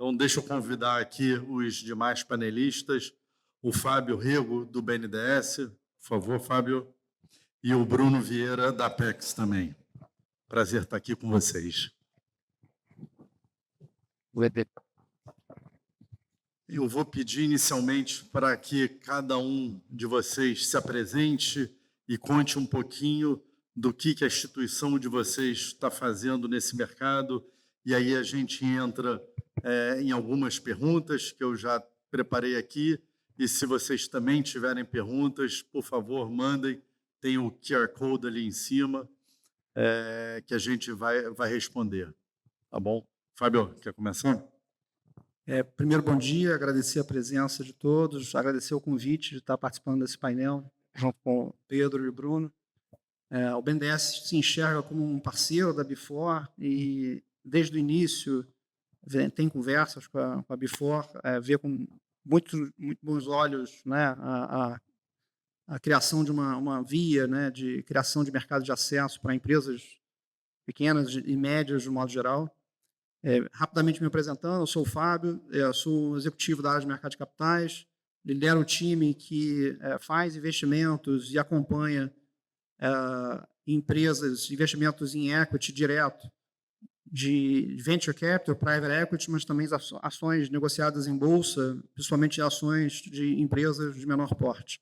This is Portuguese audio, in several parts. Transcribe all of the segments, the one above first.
Então, deixa eu convidar aqui os demais panelistas, o Fábio Rego, do BNDES, por favor, Fábio, e o Bruno Vieira, da Apex também. Prazer estar aqui com vocês. Eu vou pedir inicialmente para que cada um de vocês se apresente e conte um pouquinho do que a instituição de vocês está fazendo nesse mercado, e aí a gente entra em algumas perguntas que eu já preparei aqui, e se vocês também tiverem perguntas, por favor, mandem, tem o QR Code ali em cima, que a gente vai responder. Tá bom? Fábio, quer começar? Primeiro, bom dia, agradecer a presença de todos, agradecer o convite de estar participando desse painel, junto com o Pedro e o Bruno. O BNDES se enxerga como um parceiro da Bifor e, desde o início, tem conversas com a Bifor, vê com muito bons olhos, né, a criação de uma via, né, de criação de mercado de acesso para empresas pequenas e médias, de modo geral. Rapidamente me apresentando, eu sou o Fábio, sou executivo da área de mercado de capitais, lidero o time que faz investimentos e acompanha empresas, investimentos em equity direto, de venture capital, private equity, mas também ações negociadas em bolsa, principalmente ações de empresas de menor porte.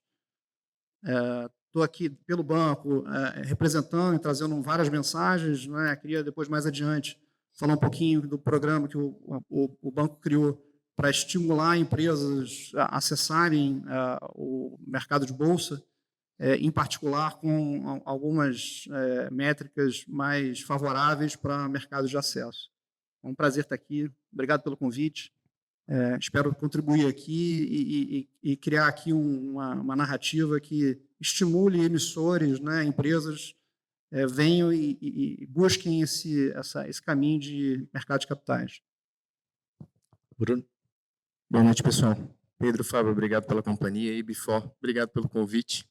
Estou aqui pelo banco representando e trazendo várias mensagens, né? Queria depois, mais adiante, falar um pouquinho do programa que o banco criou para estimular empresas a acessarem o mercado de bolsa, em particular com algumas métricas mais favoráveis para mercado de acesso. É um prazer estar aqui. Obrigado pelo convite. Espero contribuir aqui e criar aqui uma narrativa que estimule emissores, né, empresas, venham e busquem esse caminho de mercado de capitais. Bruno. Boa noite, pessoal. Pedro, Fábio, obrigado pela companhia. E Bifor, obrigado pelo convite.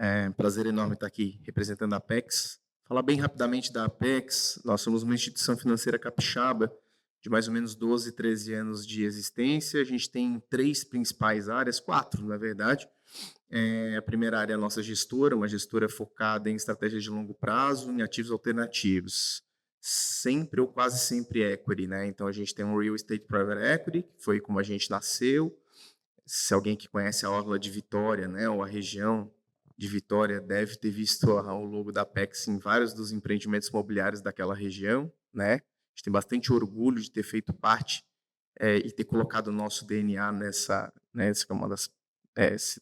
É um prazer enorme estar aqui representando a Apex. Falar bem rapidamente da Apex, nós somos uma instituição financeira capixaba de mais ou menos 12, 13 anos de existência. A gente tem 3 principais áreas, 4, na verdade. A primeira área é a nossa gestora, uma gestora focada em estratégias de longo prazo, em ativos alternativos. Sempre ou quase sempre equity, né? Então, a gente tem um Real Estate Private Equity, que foi como a gente nasceu. Se alguém que conhece a Orla de Vitória, né, ou a região de Vitória, deve ter visto o logo da Apex em vários dos empreendimentos imobiliários daquela região, né? A gente tem bastante orgulho de ter feito parte e ter colocado o nosso DNA nessa, né, que é uma das,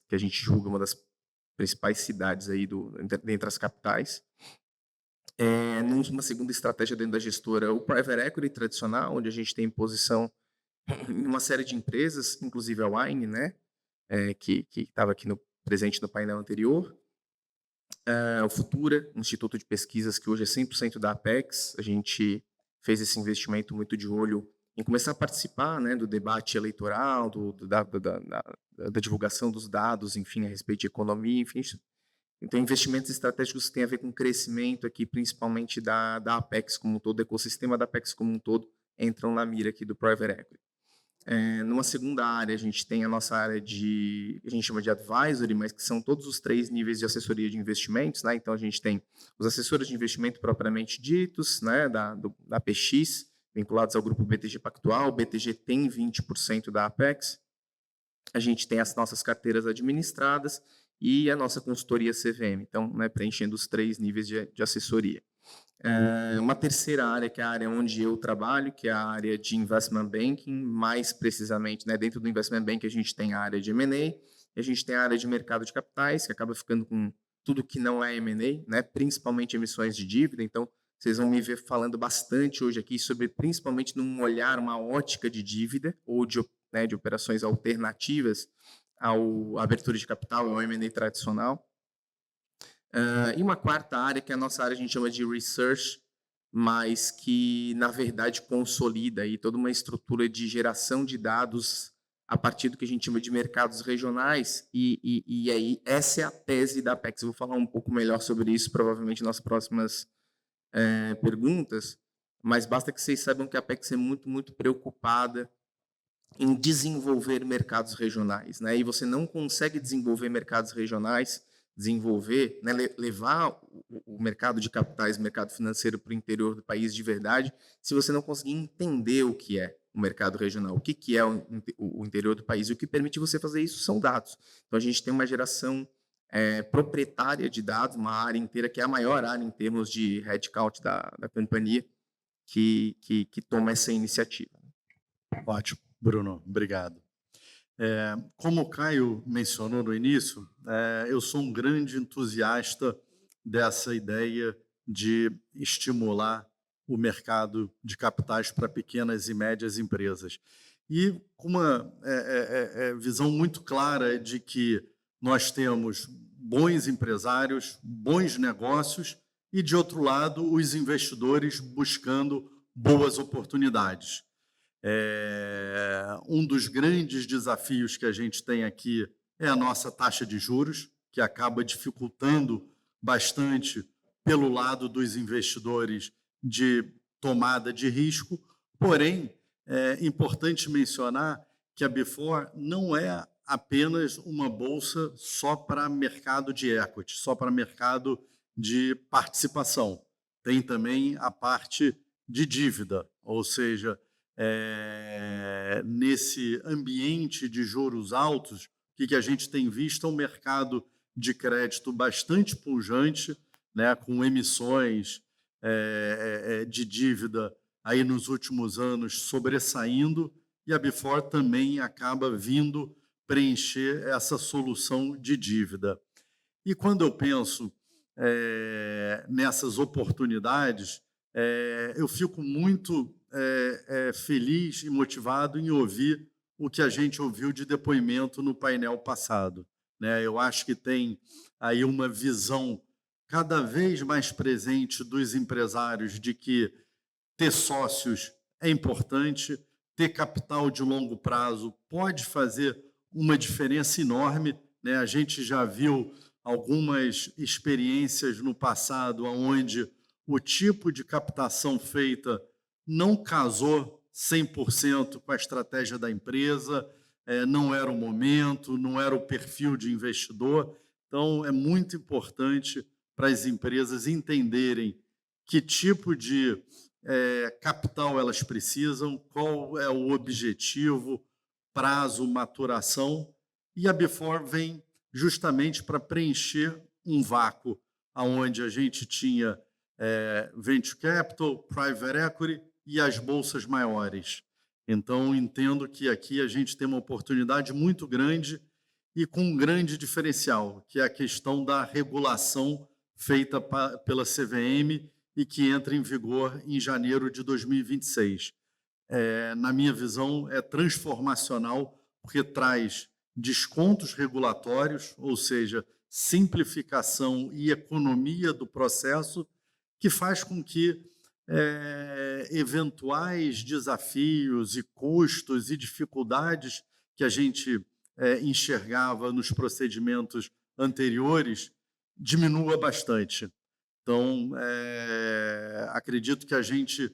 que a gente julga uma das principais cidades aí dentre as capitais. Numa segunda estratégia dentro da gestora, o Private Equity tradicional, onde a gente tem posição em uma série de empresas, inclusive a Wine, né, que estava aqui presente no painel anterior. O Futura, um instituto de pesquisas que hoje é 100% da Apex. A gente fez esse investimento muito de olho em começar a participar, né, do debate eleitoral, da divulgação dos dados, enfim, a respeito de economia, enfim. Então, investimentos estratégicos que têm a ver com crescimento aqui, principalmente da Apex como um todo, do ecossistema da Apex como um todo, entram na mira aqui do Private Equity. Numa segunda área, a gente tem a nossa área que a gente chama de advisory, mas que são todos os 3 níveis de assessoria de investimentos, né? Então, a gente tem os assessores de investimento propriamente ditos, né, da PX, vinculados ao grupo BTG Pactual. O BTG tem 20% da Apex. A gente tem as nossas carteiras administradas e a nossa consultoria CVM, então, né, preenchendo os 3 níveis de assessoria. Uma terceira área, que é a área onde eu trabalho, que é a área de Investment Banking, mais precisamente, né, dentro do Investment Banking a gente tem a área de M&A, e a gente tem a área de mercado de capitais, que acaba ficando com tudo que não é M&A, né, principalmente emissões de dívida. Então, vocês vão me ver falando bastante hoje aqui sobre, principalmente num olhar, uma ótica de dívida, ou de operações alternativas à abertura de capital, ao M&A tradicional. E uma quarta área, que é a nossa área, a gente chama de Research, mas que, na verdade, consolida aí toda uma estrutura de geração de dados a partir do que a gente chama de mercados regionais, e aí essa é a tese da Apex. Eu vou falar um pouco melhor sobre isso, provavelmente, nas próximas perguntas, mas basta que vocês saibam que a Apex é muito, muito preocupada em desenvolver mercados regionais, né? E você não consegue desenvolver mercados regionais, né, levar o mercado de capitais, o mercado financeiro para o interior do país de verdade, se você não conseguir entender o que é o mercado regional, o que é o interior do país. E o que permite você fazer isso são dados. Então, a gente tem uma geração proprietária de dados, uma área inteira, que é a maior área em termos de headcount da companhia, que toma essa iniciativa. Ótimo, Bruno, obrigado. Como o Caio mencionou no início, eu sou um grande entusiasta dessa ideia de estimular o mercado de capitais para pequenas e médias empresas. E com uma visão muito clara de que nós temos bons empresários, bons negócios e, de outro lado, os investidores buscando boas oportunidades. Um dos grandes desafios que a gente tem aqui é a nossa taxa de juros, que acaba dificultando bastante pelo lado dos investidores de tomada de risco. Porém, é importante mencionar que a B4 não é apenas uma bolsa só para mercado de equity, só para mercado de participação. Tem também a parte de dívida, ou seja, nesse ambiente de juros altos, o que a gente tem visto é um mercado de crédito bastante pujante, né, com emissões de dívida aí nos últimos anos sobressaindo, e a B4 também acaba vindo preencher essa solução de dívida. E quando eu penso nessas oportunidades, eu fico muito feliz e motivado em ouvir o que a gente ouviu de depoimento no painel passado, né? Eu acho que tem aí uma visão cada vez mais presente dos empresários de que ter sócios é importante, ter capital de longo prazo pode fazer uma diferença enorme, né? A gente já viu algumas experiências no passado onde o tipo de captação feita não casou 100% com a estratégia da empresa, não era o momento, não era o perfil de investidor. Então, é muito importante para as empresas entenderem que tipo de capital elas precisam, qual é o objetivo, prazo, maturação, e a B4 vem justamente para preencher um vácuo onde a gente tinha venture capital, private equity e as bolsas maiores. Então, entendo que aqui a gente tem uma oportunidade muito grande e com um grande diferencial, que é a questão da regulação feita pela CVM e que entra em vigor em janeiro de 2026. Na minha visão, é transformacional, porque traz descontos regulatórios, ou seja, simplificação e economia do processo, que faz com que eventuais desafios e custos e dificuldades que a gente enxergava nos procedimentos anteriores diminua bastante. Então, acredito que a gente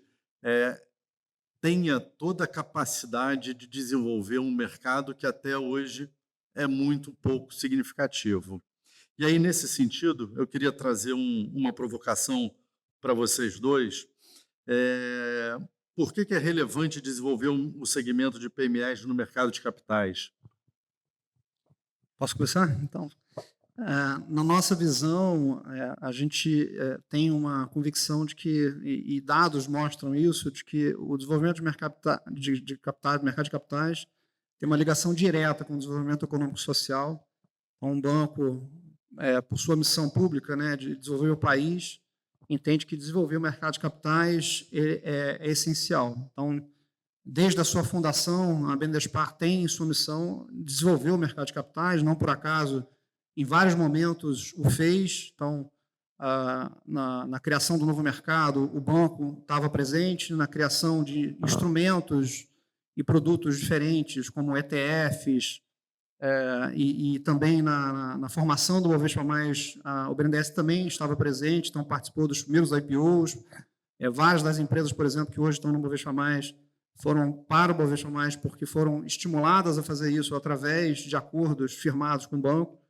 tenha toda a capacidade de desenvolver um mercado que até hoje é muito pouco significativo. E aí, nesse sentido, eu queria trazer uma provocação para vocês dois. Por que é relevante desenvolver o segmento de PMEs no mercado de capitais? Posso começar? Então, na nossa visão, a gente tem uma convicção de que, e dados mostram isso, de que o desenvolvimento de mercado de capitais tem uma ligação direta com o desenvolvimento econômico e social. Então, um banco, por sua missão pública, né, de desenvolver o país, entende que desenvolver o mercado de capitais é essencial. Então, desde a sua fundação, a BNDESPAR tem em sua missão desenvolver o mercado de capitais, não por acaso, em vários momentos o fez. Então, na criação do novo mercado, o banco estava presente, na criação de instrumentos e produtos diferentes, como ETFs, e também na formação do Bovespa+, o BNDES também estava presente, então participou dos primeiros IPOs. Várias das empresas, por exemplo, que hoje estão no Bovespa+, foram para o Bovespa+, porque foram estimuladas a fazer isso através de acordos firmados com o banco.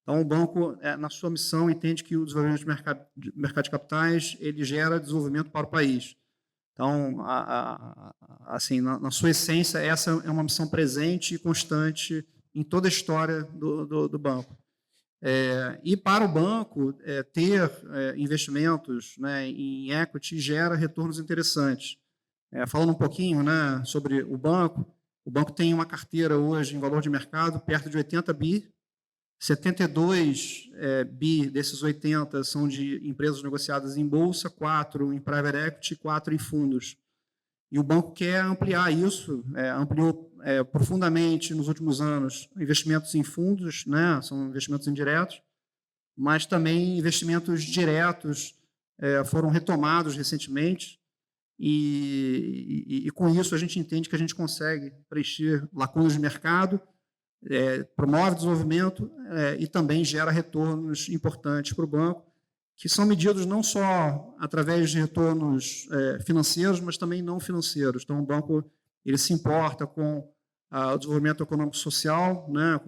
Então, o banco, na sua missão, entende que o desenvolvimento de mercado de capitais ele gera desenvolvimento para o país. Então, assim, na sua essência, essa é uma missão presente e constante em toda a história do banco. E para o banco, ter investimentos, né, em equity gera retornos interessantes. Falando um pouquinho, né, sobre o banco tem uma carteira hoje em valor de mercado perto de 80 bi, 72 bi desses 80 são de empresas negociadas em bolsa, 4 em private equity, 4 em fundos. E o banco quer ampliar isso, ampliou profundamente nos últimos anos investimentos em fundos, né, são investimentos indiretos, mas também investimentos diretos foram retomados recentemente, e com isso a gente entende que a gente consegue preencher lacunas de mercado, promove desenvolvimento e também gera retornos importantes para o banco, que são medidos não só através de retornos financeiros, mas também não financeiros. Então, o banco ele se importa com o desenvolvimento econômico-social, né,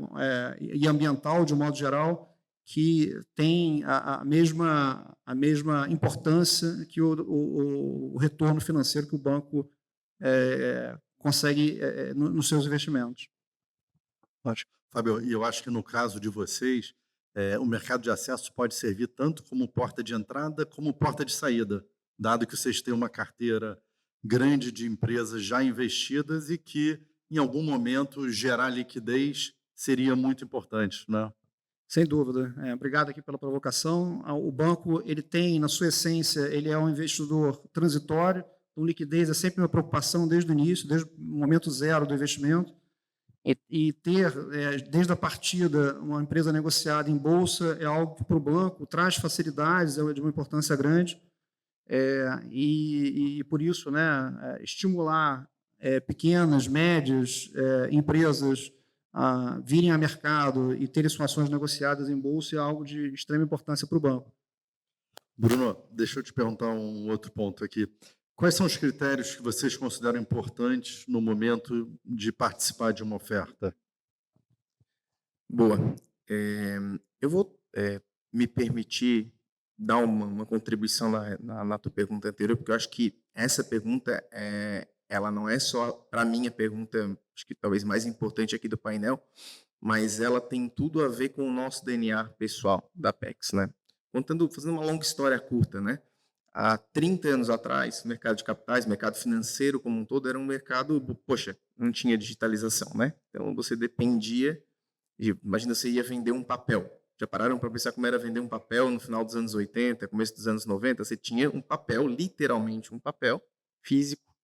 e ambiental, de um modo geral, que tem a mesma importância que o retorno financeiro que o banco consegue nos seus investimentos. Ótimo. Fábio, e eu acho que no caso de vocês, o mercado de acesso pode servir tanto como porta de entrada como porta de saída, dado que vocês têm uma carteira grande de empresas já investidas e que, em algum momento, gerar liquidez seria muito importante, né? Sem dúvida. Obrigado aqui pela provocação. O banco ele tem, na sua essência, ele é um investidor transitório, então liquidez é sempre uma preocupação desde o início, desde o momento zero do investimento. E ter, desde a partida, uma empresa negociada em bolsa é algo que, para o banco, traz facilidades, é de uma importância grande. E por isso, né, estimular pequenas, médias empresas a virem a mercado e terem suas ações negociadas em bolsa é algo de extrema importância para o banco. Bruno, deixa eu te perguntar um outro ponto aqui. Quais são os critérios que vocês consideram importantes no momento de participar de uma oferta? Boa. Eu vou me permitir dar uma contribuição na tua pergunta anterior, porque eu acho que essa pergunta, ela não é só, para mim, a pergunta, acho que talvez mais importante aqui do painel, mas ela tem tudo a ver com o nosso DNA pessoal da Apex, né? Fazendo uma longa história curta, né? Há 30 anos atrás, o mercado de capitais, o mercado financeiro como um todo, era um mercado, poxa, não tinha digitalização, né? Então, você dependia imagina, você ia vender um papel. Já pararam para pensar como era vender um papel no final dos anos 80, começo dos anos 90? Você tinha um papel, literalmente um papel físico,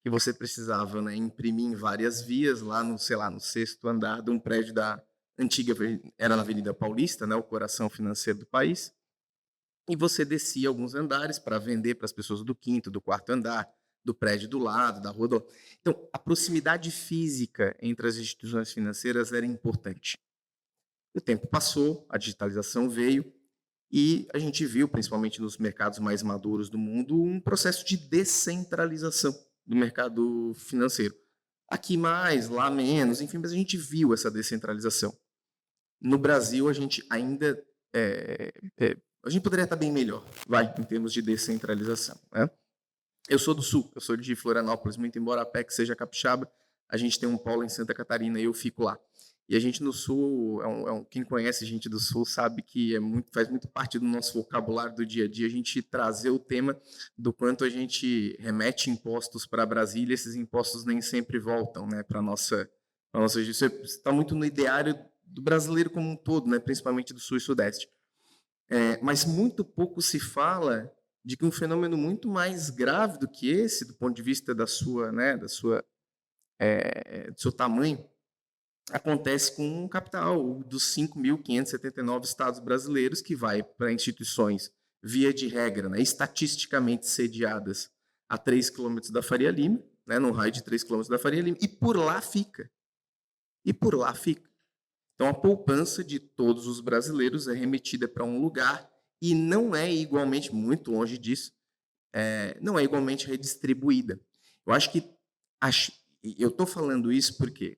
que você precisava, né, imprimir em várias vias, lá no, sei lá, no 6º andar de um prédio da antiga, era na Avenida Paulista, né, o coração financeiro do país, e você descia alguns andares para vender para as pessoas do 5º, do 4º andar, do prédio do lado, da rua do... Então, a proximidade física entre as instituições financeiras era importante. O tempo passou, a digitalização veio, e a gente viu, principalmente nos mercados mais maduros do mundo, um processo de descentralização do mercado financeiro. Aqui mais, lá menos, enfim, mas a gente viu essa descentralização. No Brasil, a gente ainda... a gente poderia estar bem melhor, em termos de descentralização, né? Eu sou do Sul, eu sou de Florianópolis, muito embora a Apex seja capixaba, a gente tem um polo em Santa Catarina e eu fico lá. E a gente no Sul, quem conhece gente do Sul sabe que faz muito parte do nosso vocabulário do dia a dia a gente trazer o tema do quanto a gente remete impostos para Brasília, esses impostos nem sempre voltam, né, para a nossa justiça. Está muito no ideário do brasileiro como um todo, né, principalmente do Sul e Sudeste. Mas muito pouco se fala de que um fenômeno muito mais grave do que esse, do ponto de vista do seu tamanho, acontece com o capital dos 5.579 estados brasileiros, que vai para instituições, via de regra, né, estatisticamente sediadas a 3 quilômetros da Faria Lima, né, no raio de 3 quilômetros da Faria Lima, e por lá fica. Então, a poupança de todos os brasileiros é remetida para um lugar e não é igualmente, muito longe disso, não é igualmente redistribuída. Eu acho que Eu estou falando isso por quê?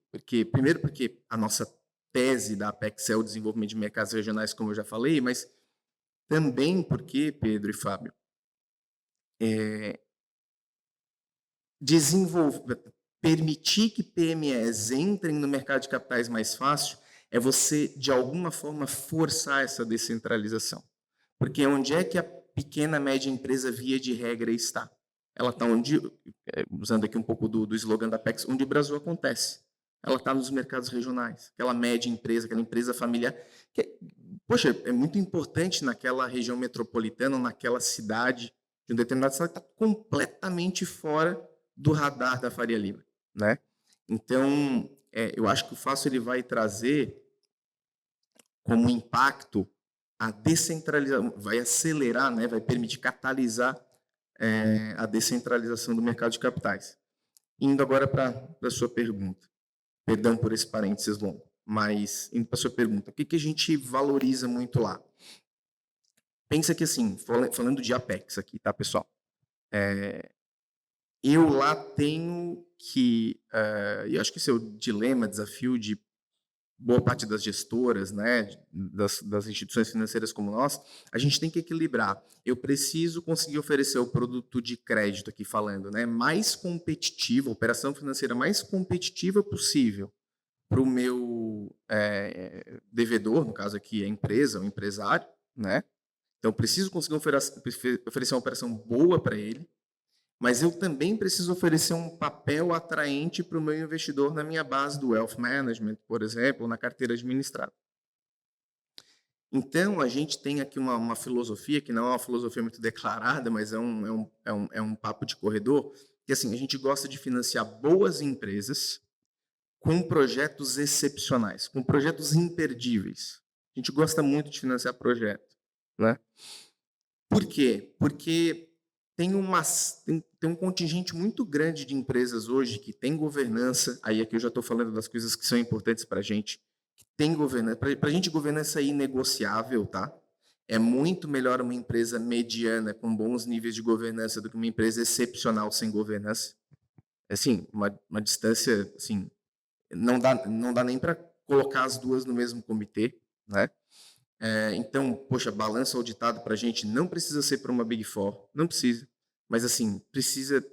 Primeiro, porque a nossa tese da Apex é o desenvolvimento de mercados regionais, como eu já falei, mas também porque, Pedro e Fábio, permitir que PMEs entrem no mercado de capitais mais fácil é você, de alguma forma, forçar essa descentralização. Porque onde é que a pequena, média empresa, via de regra, está? Ela está onde, usando aqui um pouco do slogan da Apex, onde o Brasil acontece. Ela está nos mercados regionais. Aquela média empresa, aquela empresa familiar, que, poxa, é muito importante naquela região metropolitana, naquela cidade, de um determinado estado, está completamente fora do radar da Faria Lima, né? Então, eu acho que o Fácil ele vai trazer como impacto a descentralização, vai acelerar, né? Vai permitir catalisar a descentralização do mercado de capitais. Indo agora para a sua pergunta, perdão por esse parênteses longo, mas indo para a sua pergunta, o que a gente valoriza muito lá? Pensa que assim, falando de Apex aqui, tá, pessoal? Eu lá tenho que, e acho que esse é o dilema, desafio de boa parte das gestoras, né, das instituições financeiras como nós, a gente tem que equilibrar. Eu preciso conseguir oferecer o produto de crédito aqui falando, né, mais competitivo, a operação financeira mais competitiva possível para o meu devedor, no caso aqui a empresa, o empresário, né? Então, eu preciso conseguir oferecer uma operação boa para ele, mas eu também preciso oferecer um papel atraente para o meu investidor na minha base do wealth management, por exemplo, ou na carteira administrada. Então, a gente tem aqui uma filosofia, que não é uma filosofia muito declarada, mas é um papo de corredor, que assim, a gente gosta de financiar boas empresas com projetos excepcionais, com projetos imperdíveis. A gente gosta muito de financiar projetos, né? Por quê? Porque tem um contingente muito grande de empresas hoje que tem governança, aí aqui eu já estou falando das coisas que são importantes para a gente, que tem governança, para a gente governança é inegociável, tá? É muito melhor uma empresa mediana com bons níveis de governança do que uma empresa excepcional sem governança. Assim, uma distância, assim, não dá nem para colocar as duas no mesmo comitê, né? Então, poxa, balanço auditado para a gente não precisa ser para uma Big Four, não precisa. Mas, assim,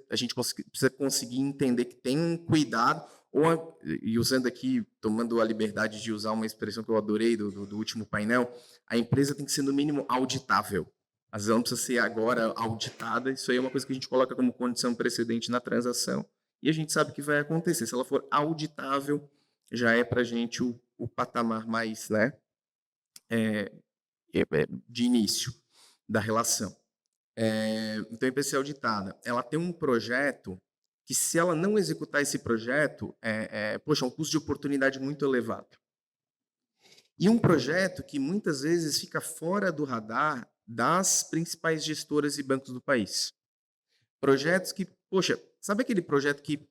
a gente precisa conseguir entender que tem um cuidado, e usando aqui, tomando a liberdade de usar uma expressão que eu adorei do último painel, a empresa tem que ser, no mínimo, auditável. Às vezes ela não precisa ser agora auditada, isso aí é uma coisa que a gente coloca como condição precedente na transação, e a gente sabe que vai acontecer. Se ela for auditável, já é para a gente o patamar mais, né? De início da relação. Então, a empresa auditada, ela tem um projeto que, se ela não executar esse projeto, poxa, é um custo de oportunidade muito elevado. E um projeto que muitas vezes fica fora do radar das principais gestoras e bancos do país. Projetos que, poxa, sabe aquele projeto que,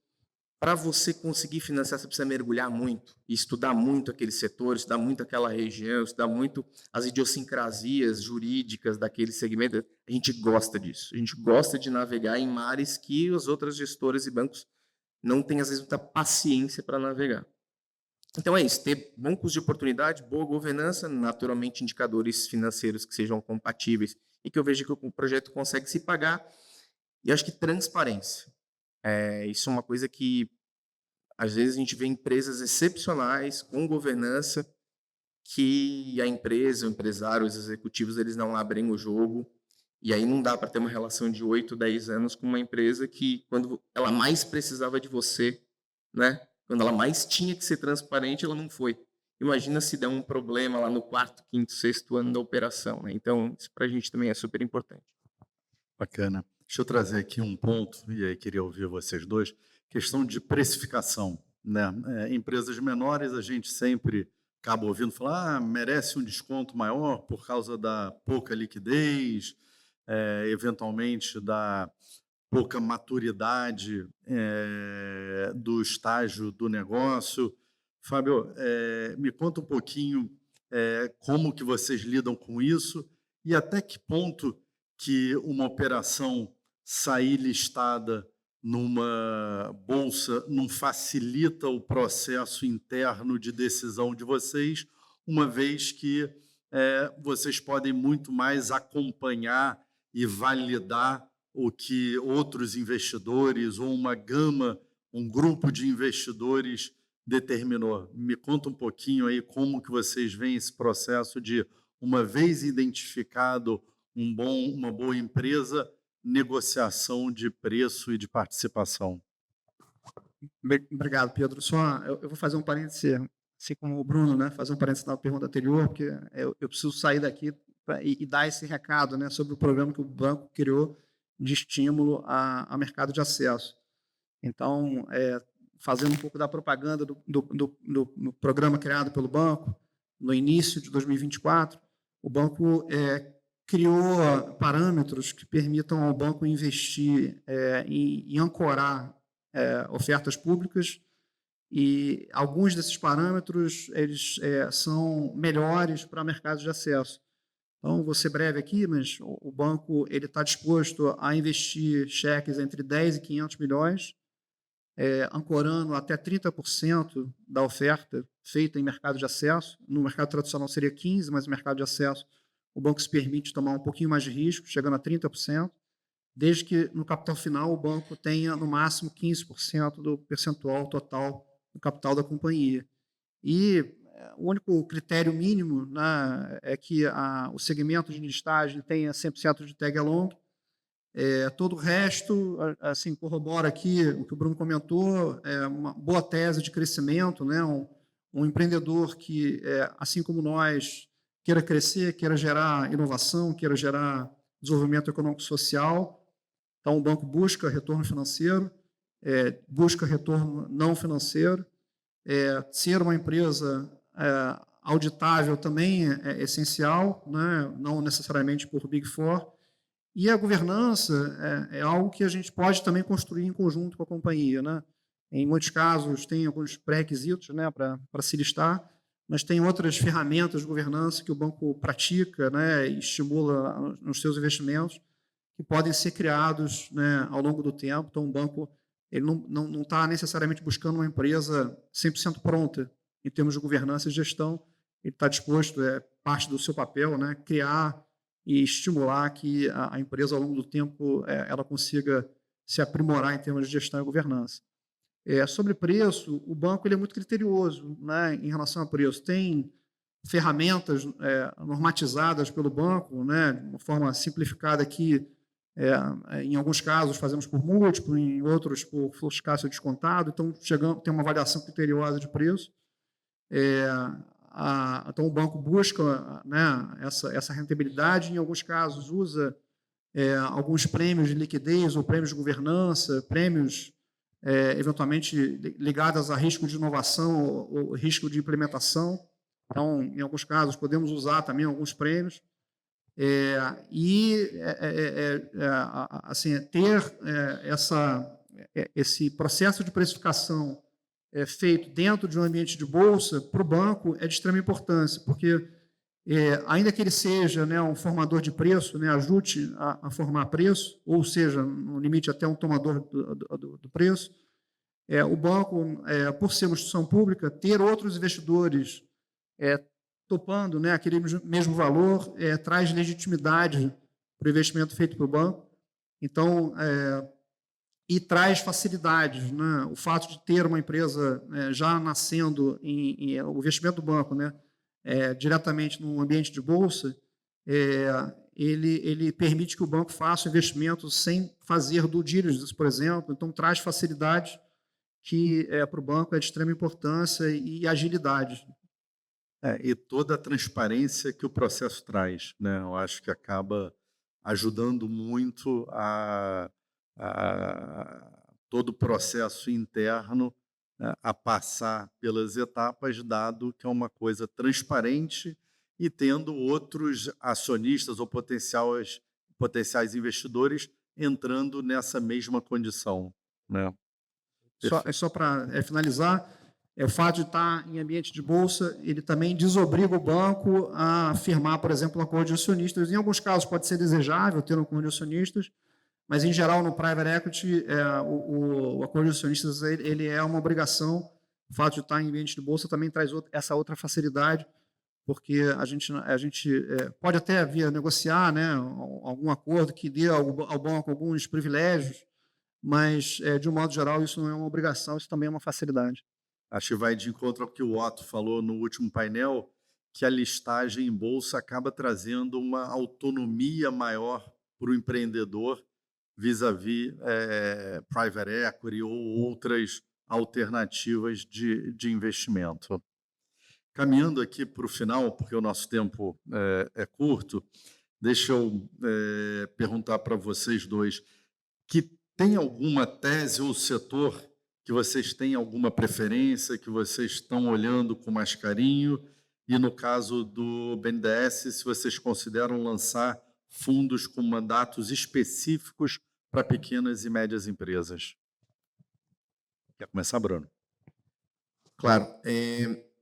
para você conseguir financiar, você precisa mergulhar muito, e estudar muito aquele setor, estudar muito aquela região, estudar muito as idiosincrasias jurídicas daquele segmento. A gente gosta disso. A gente gosta de navegar em mares que as outras gestoras e bancos não têm, às vezes, muita paciência para navegar. Então, é isso. Ter bom custo de oportunidade, boa governança, naturalmente indicadores financeiros que sejam compatíveis e que eu veja que o projeto consegue se pagar. E acho que transparência. Isso é uma coisa que, às vezes, a gente vê empresas excepcionais, com governança, que a empresa, o empresário, os executivos, eles não abrem o jogo, e aí não dá para ter uma relação de 8, 10 anos com uma empresa que, quando ela mais precisava de você, né? Quando ela mais tinha que ser transparente, ela não foi. Imagina se der um problema lá no 4º, 5º, 6º ano da operação, né? Então, isso para a gente também é super importante. Bacana. Deixa eu trazer aqui um ponto, e aí queria ouvir vocês dois, questão de precificação, né? Empresas menores, a gente sempre acaba ouvindo falar, merece um desconto maior por causa da pouca liquidez, eventualmente da pouca maturidade do estágio do negócio. Fábio, me conta um pouquinho como que vocês lidam com isso e até que ponto que uma operação sair listada numa bolsa não facilita o processo interno de decisão de vocês, uma vez que vocês podem muito mais acompanhar e validar o que outros investidores ou uma gama, um grupo de investidores determinou. Me conta um pouquinho aí como que vocês veem esse processo de, uma vez identificado uma boa empresa, negociação de preço e de participação. Obrigado, Pedro. Eu vou fazer um parêntese, assim como o Bruno, né, fazer um parêntese na pergunta anterior, porque eu preciso sair daqui e dar esse recado, né, sobre o programa que o banco criou de estímulo a mercado de acesso. Então, fazendo um pouco da propaganda do programa criado pelo banco, no início de 2024, o banco criou parâmetros que permitam ao banco investir e ancorar ofertas públicas, e alguns desses parâmetros eles são melhores para mercados de acesso. Então, vou ser breve aqui, mas o banco está disposto a investir cheques entre 10 e 500 milhões, ancorando até 30% da oferta feita em mercado de acesso. No mercado tradicional seria 15%, mas no mercado de acesso o banco se permite tomar um pouquinho mais de risco, chegando a 30%, desde que no capital final o banco tenha no máximo 15% do percentual total do capital da companhia. E o único critério mínimo, né, é que o segmento de listagem tenha 100% de tag along. Todo o resto, assim, corrobora aqui o que o Bruno comentou, uma boa tese de crescimento, né, um empreendedor que, assim como nós, queira crescer, queira gerar inovação, queira gerar desenvolvimento econômico-social. Então, o banco busca retorno financeiro, busca retorno não financeiro. Ser uma empresa auditável também é essencial, né? Não necessariamente por Big Four. E a governança é algo que a gente pode também construir em conjunto com a companhia, né? Em muitos casos, tem alguns pré-requisitos, né, para se listar, mas tem outras ferramentas de governança que o banco pratica, né, e estimula nos seus investimentos, que podem ser criados, né, ao longo do tempo. Então, o banco ele não está necessariamente buscando uma empresa 100% pronta em termos de governança e gestão. Ele está disposto, parte do seu papel, né, criar e estimular que a empresa, ao longo do tempo, ela consiga se aprimorar em termos de gestão e governança. Sobre preço, o banco ele é muito criterioso, né, em relação a preço. Tem ferramentas normatizadas pelo banco, né, de uma forma simplificada aqui. Em alguns casos fazemos por múltiplo, em outros por fluxo de caixa descontado. Então, tem uma avaliação criteriosa de preço. Então, o banco busca, né, essa rentabilidade. Em alguns casos, usa alguns prêmios de liquidez ou prêmios de governança, prêmios eventualmente ligados a risco de inovação ou risco de implementação. Então, em alguns casos, podemos usar também alguns prêmios. Assim, ter esse processo de precificação feito dentro de um ambiente de bolsa, para o banco, é de extrema importância, porque, ainda que ele seja, né, um formador de preço, né, ajude a formar preço, ou seja, no limite até um tomador do preço, o banco, por ser uma instituição pública, ter outros investidores topando, né, aquele mesmo valor, traz legitimidade para o investimento feito pelo banco. Então, e traz facilidades, né? O fato de ter uma empresa já nascendo o investimento do banco, né, diretamente no ambiente de bolsa, ele permite que o banco faça investimentos sem fazer due diligence, por exemplo. Então, traz facilidades que para o banco é de extrema importância e agilidade. E toda a transparência que o processo traz, né? Eu acho que acaba ajudando muito a todo o processo interno, né, a passar pelas etapas, dado que é uma coisa transparente e tendo outros acionistas ou potenciais investidores entrando nessa mesma condição, né? Só para finalizar, o fato de estar em ambiente de bolsa, ele também desobriga o banco a firmar, por exemplo, um acordo de acionistas. Em alguns casos pode ser desejável ter um acordo de acionistas, mas, em geral, no private equity, o acordo de acionistas ele é uma obrigação. O fato de estar em ambiente de bolsa também traz essa outra facilidade, porque a gente pode até vir a negociar, né, algum acordo que dê ao banco alguns privilégios, mas, de um modo geral, isso não é uma obrigação, isso também é uma facilidade. Acho que vai de encontro ao que o Otto falou no último painel, que a listagem em bolsa acaba trazendo uma autonomia maior para o empreendedor vis-à-vis private equity ou outras alternativas de investimento. Caminhando aqui para o final, porque o nosso tempo é curto, deixa eu perguntar para vocês dois, que tem alguma tese ou setor que vocês têm alguma preferência, que vocês estão olhando com mais carinho, e no caso do BNDES, se vocês consideram lançar fundos com mandatos específicos para pequenas e médias empresas. Quer começar, Bruno? Claro.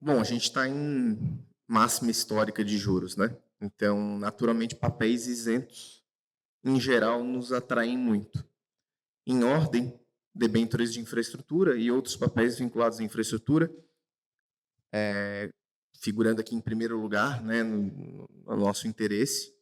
Bom, a gente está em máxima histórica de juros, né? Então, naturalmente, papéis isentos, em geral, nos atraem muito. Em ordem, debêntures de infraestrutura e outros papéis vinculados à infraestrutura, figurando aqui em primeiro lugar, né, no nosso interesse.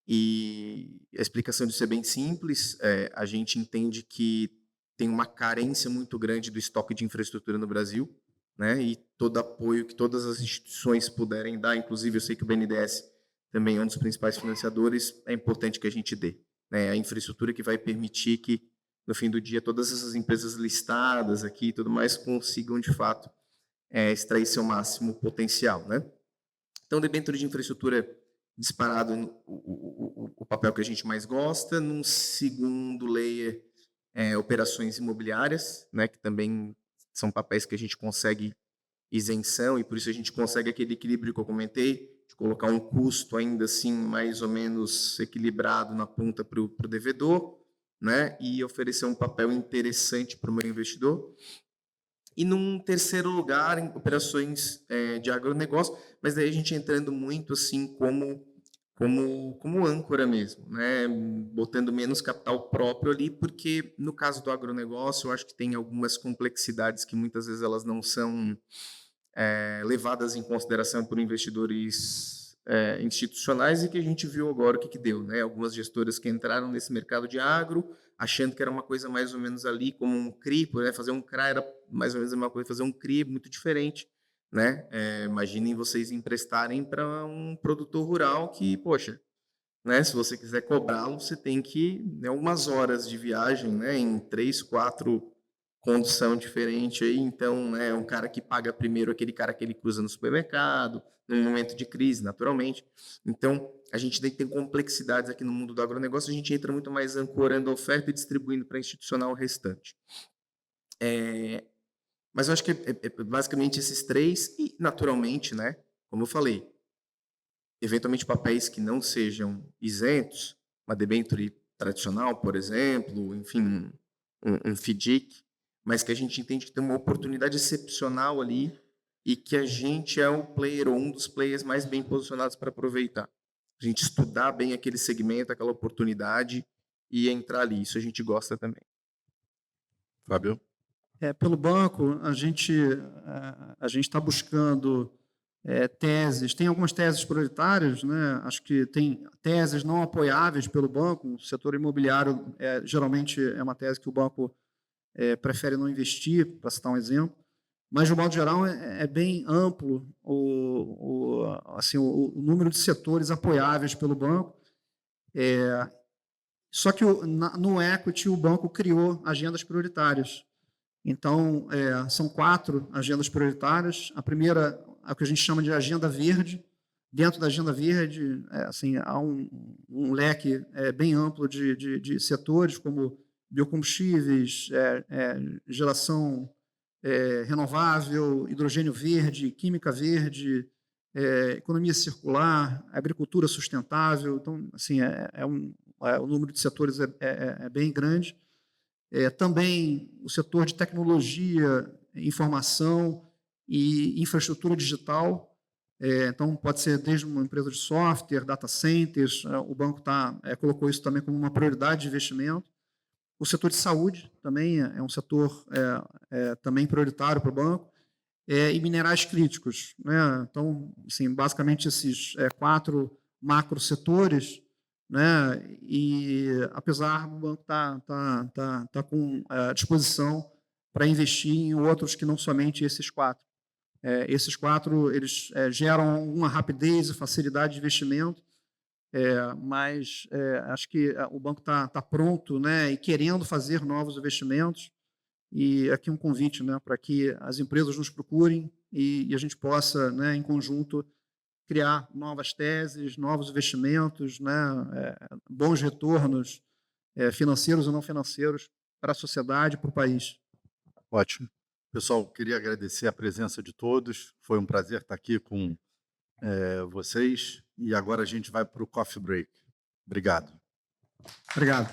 E a explicação disso é bem simples. A gente entende que tem uma carência muito grande do estoque de infraestrutura no Brasil, né, e todo apoio que todas as instituições puderem dar, inclusive eu sei que o BNDES também é um dos principais financiadores, é importante que a gente dê, né, a infraestrutura que vai permitir que, no fim do dia, todas essas empresas listadas aqui e tudo mais consigam, de fato, extrair seu máximo potencial, né? Então, debênture de infraestrutura disparado o papel que a gente mais gosta. Num segundo layer, operações imobiliárias, né, que também são papéis que a gente consegue isenção, e por isso a gente consegue aquele equilíbrio que eu comentei, de colocar um custo ainda assim mais ou menos equilibrado na ponta para o devedor, né, e oferecer um papel interessante para o meu investidor. E, num terceiro lugar, em operações de agronegócio, mas daí a gente entrando muito assim como âncora mesmo, né? Botando menos capital próprio ali, porque no caso do agronegócio eu acho que tem algumas complexidades que muitas vezes elas não são levadas em consideração por investidores institucionais, e que a gente viu agora o que deu, né? Algumas gestoras que entraram nesse mercado de agro, achando que era uma coisa mais ou menos ali como um CRI, né? Fazer um CRA era mais ou menos a mesma coisa, fazer um CRI muito diferente, né? Imaginem vocês emprestarem para um produtor rural que, poxa, né? Se você quiser cobrá-lo, você tem que, né, algumas horas de viagem, né? Em 3, 4 condição diferente aí, então, né, um cara que paga primeiro aquele cara que ele cruza no supermercado, num momento de crise, naturalmente. Então, a gente tem complexidades aqui no mundo do agronegócio, a gente entra muito mais ancorando a oferta e distribuindo para institucional o restante. Mas eu acho que é basicamente esses três, e naturalmente, né, como eu falei, eventualmente papéis que não sejam isentos, uma debênture tradicional, por exemplo, enfim, um FDIC, mas que a gente entende que tem uma oportunidade excepcional ali e que a gente é o player, ou um dos players mais bem posicionados para aproveitar. A gente estudar bem aquele segmento, aquela oportunidade e entrar ali. Isso a gente gosta também. Fábio? Pelo banco, a gente está buscando teses, tem algumas teses prioritárias, né? Acho que tem teses não apoiáveis pelo banco. O setor imobiliário geralmente é uma tese que o banco prefere não investir, para citar um exemplo, mas, de modo geral, é bem amplo assim, o número de setores apoiáveis pelo banco. Só que no equity o banco criou agendas prioritárias. Então, são 4 agendas prioritárias. A primeira é o que a gente chama de agenda verde. Dentro da agenda verde, assim, há um leque bem amplo de setores, como biocombustíveis, geração renovável, hidrogênio verde, química verde, economia circular, agricultura sustentável. Então, assim, o número de setores é bem grande. Também o setor de tecnologia, informação e infraestrutura digital. Então, pode ser desde uma empresa de software, data centers. O banco colocou isso também como uma prioridade de investimento. O setor de saúde também é um setor também prioritário para o banco, e minerais críticos, né? Então, assim, basicamente esses 4 macro setores, né? E apesar do banco tá com disposição para investir em outros que não somente esses 4. Esses 4 eles geram uma rapidez e facilidade de investimento, mas acho que o banco tá pronto, né? E querendo fazer novos investimentos. E aqui um convite, né, para que as empresas nos procurem e a gente possa, né, em conjunto, criar novas teses, novos investimentos, né, bons retornos financeiros e não financeiros para a sociedade, para o país. Ótimo. Pessoal, queria agradecer a presença de todos. Foi um prazer estar aqui com vocês. E agora a gente vai para o coffee break. Obrigado. Obrigado.